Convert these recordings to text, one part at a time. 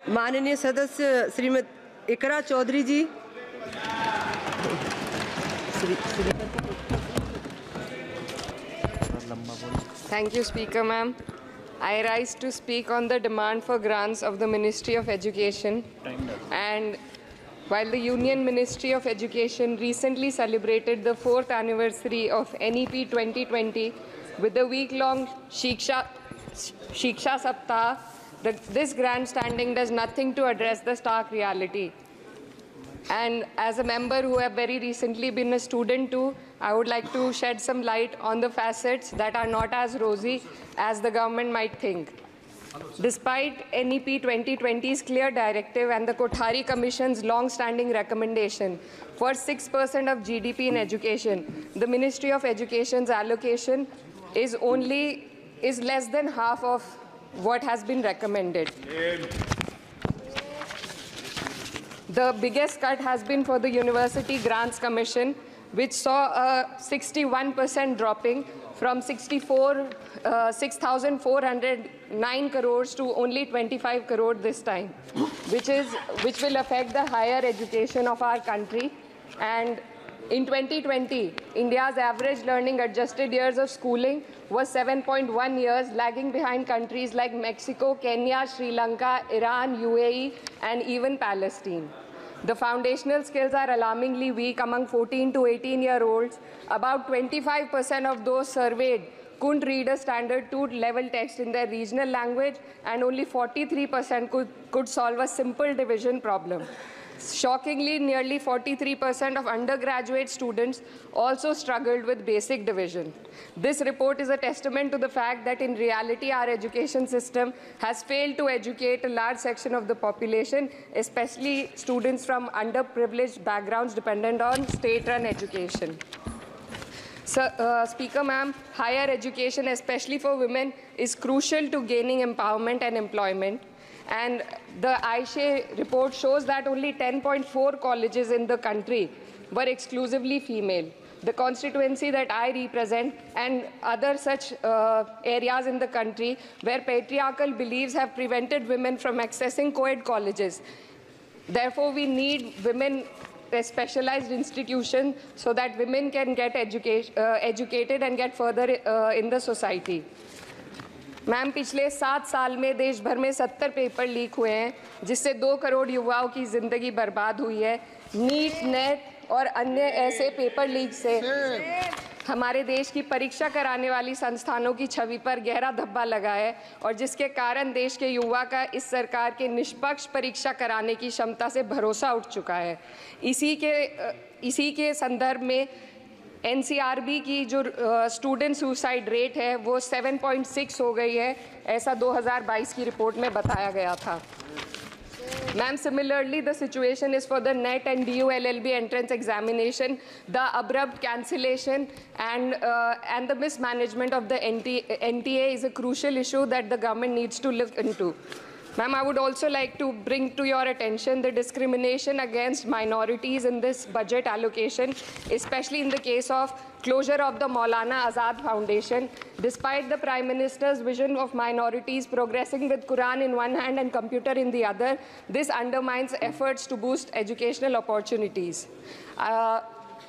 माननीय सदस्य श्रीमती इकरा चौधरी जी। Thank you, Speaker, ma'am. I rise to speak on the demand for grants of the Ministry of Education. And while the Union Ministry of Education recently celebrated the 4th anniversary of NEP 2020 with the week-long Shiksha Saptah, this grandstanding does nothing to address the stark reality. And as a member who have very recently been a student too, I would like to shed some light on the facets that are not as rosy as the government might think. Despite NEP 2020's clear directive and the Kothari Commission's long-standing recommendation for 6% of GDP in education, the Ministry of Education's allocation is less than half of what has been recommended. The biggest cut has been for the University Grants Commission, which saw a 61% dropping from 6,409 crores to only 25 crore this time, which will affect the higher education of our country. And in 2020, India's average learning adjusted years of schooling was 7.1 years, lagging behind countries like Mexico, Kenya, Sri Lanka, Iran, UAE, and even Palestine. The foundational skills are alarmingly weak among 14 to 18-year-olds. About 25% of those surveyed couldn't read a standard 2-level text in their regional language, and only 43% could solve a simple division problem. Shockingly, nearly 43% of undergraduate students also struggled with basic division. This report is a testament to the fact that in reality, our education system has failed to educate a large section of the population, especially students from underprivileged backgrounds dependent on state-run education. So, Speaker, ma'am, higher education, especially for women, is crucial to gaining empowerment and employment. And the AISHE report shows that only 10.4 colleges in the country were exclusively female. The constituency that I represent and other such areas in the country where patriarchal beliefs have prevented women from accessing co-ed colleges. Therefore, we need women specialized institutions so that women can get educated and get further in the society. Ma'am, पिछले 7 साल में देश भर में 70 paper leak हुए हैं, जिससे 2 करोड़ युवाओं की ज़िंदगी बर्बाद हुई है। नीट, नेट और अन्य ऐसे पेपर लीक से हमारे देश की परीक्षा कराने वाली संस्थानों की छवि पर गहरा धब्बा लगा है, और जिसके कारण देश के युवा का इस सरकार के निष्पक्ष परीक्षा कराने की क्षमता से भरोसा उठ चुका है। इसी के संदर्भ में NCRB की जो स्टूडेंट सुसाइड रेट है वो 7.6 हो गई है, ऐसा 2022 की रिपोर्ट में बताया गया था। Ma'am, similarly, the situation is for the NET and DU-LLB entrance examination. The abrupt cancellation and the mismanagement of the NTA is a crucial issue that the government needs to look into. Ma'am, I would also like to bring to your attention the discrimination against minorities in this budget allocation, especially in the case of closure of the Maulana Azad Foundation. Despite the Prime Minister's vision of minorities progressing with Quran in one hand and computer in the other, this undermines efforts to boost educational opportunities.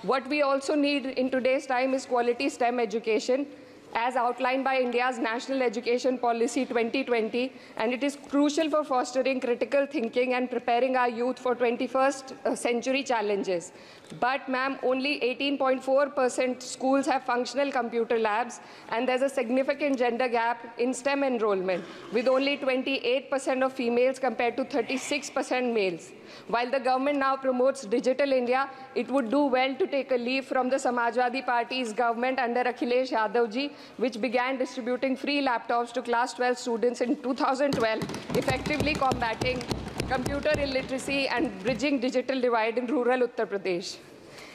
What we also need in today's time is quality STEM education, as outlined by India's National Education Policy 2020, and it is crucial for fostering critical thinking and preparing our youth for 21st century challenges. But, ma'am, only 18.4% schools have functional computer labs, and there's a significant gender gap in STEM enrollment, with only 28% of females compared to 36% males. While the government now promotes Digital India, it would do well to take a leaf from the Samajwadi Party's government under Akhilesh Yadav ji, which began distributing free laptops to class 12 students in 2012, effectively combating computer illiteracy and bridging digital divide in rural Uttar Pradesh.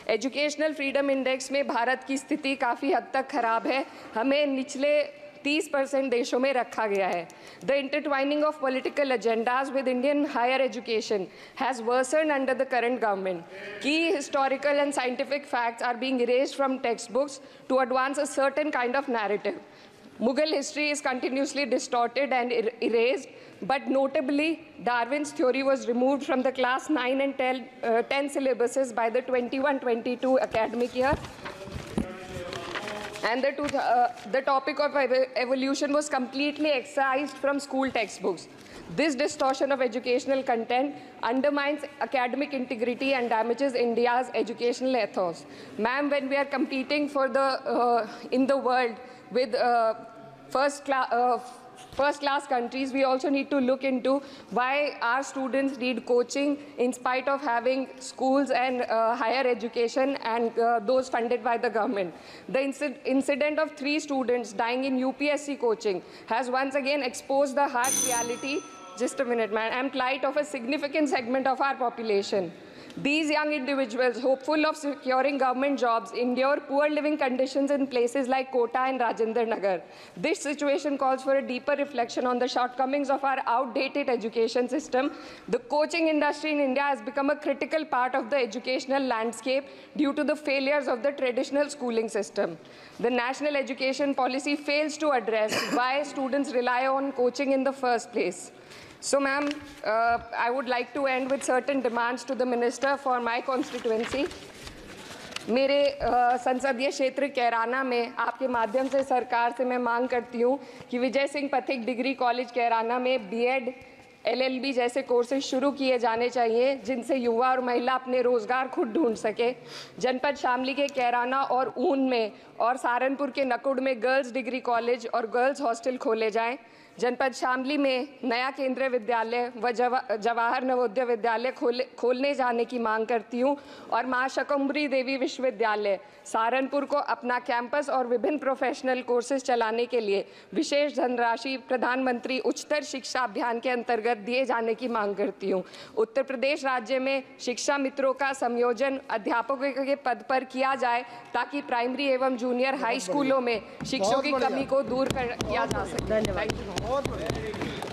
Educational freedom index में भारत की स्थिति काफ़ी हद तक खराब है, हमें निचले 30% देशों में रखा गया है. The intertwining of political agendas with Indian higher education has worsened under the current government. Key historical and scientific facts are being erased from textbooks to advance a certain kind of narrative. Mughal history is continuously distorted and erased. but notably, Darwin's theory was removed from the class 9 and 10 syllabuses by the 21-22 academic year. And the topic of evolution was completely excised from school textbooks. This distortion of educational content undermines academic integrity and damages India's educational ethos. Ma'am, when we are competing for in the world with first-class countries, we also need to look into why our students need coaching in spite of having schools and higher education and those funded by the government. The incident of 3 students dying in UPSC coaching has once again exposed the harsh reality, just a minute, man, and plight of a significant segment of our population. These young individuals, hopeful of securing government jobs, endure poor living conditions in places like Kota and Rajendra Nagar. This situation calls for a deeper reflection on the shortcomings of our outdated education system. The coaching industry in India has become a critical part of the educational landscape due to the failures of the traditional schooling system. The national education policy fails to address why students rely on coaching in the first place. So, ma'am, I would like to end with certain demands to the minister for my constituency. मेरे संसदीय क्षेत्र कैराना में आपके माध्यम से सरकार से मैं मांग करती हूँ कि विजय सिंह पथिक डिग्री कॉलेज कैराना में बीएड, LLB जैसे कोर्सेज शुरू किए जाने चाहिए, जिनसे युवा और महिला अपने रोजगार खुद ढूंढ सके। जनपद शामली के कैराना और ऊन में और सहारनपुर के नकुड़ में गर्ल्स डिग्री कॉलेज और गर्ल्स हॉस्टल खोले जाएं। जनपद शामली में नया केंद्रीय विद्यालय व जवाहर नवोदय विद्यालय खोलने जाने की मांग करती हूँ और मां शकंभरी देवी विश्वविद्यालय सहारनपुर को अपना कैंपस और विभिन्न प्रोफेशनल कोर्सेज चलाने के लिए विशेष धनराशि प्रधानमंत्री उच्चतर शिक्षा अभियान के अंतर्गत दिए जाने की मांग करती हूँ। उत्तर प्रदेश राज्य में शिक्षा मित्रों का संयोजन अध्यापकों के पद पर किया जाए ताकि प्राइमरी एवं जूनियर हाई स्कूलों में शिक्षकों की कमी को दूर किया जा सके। धन्यवाद।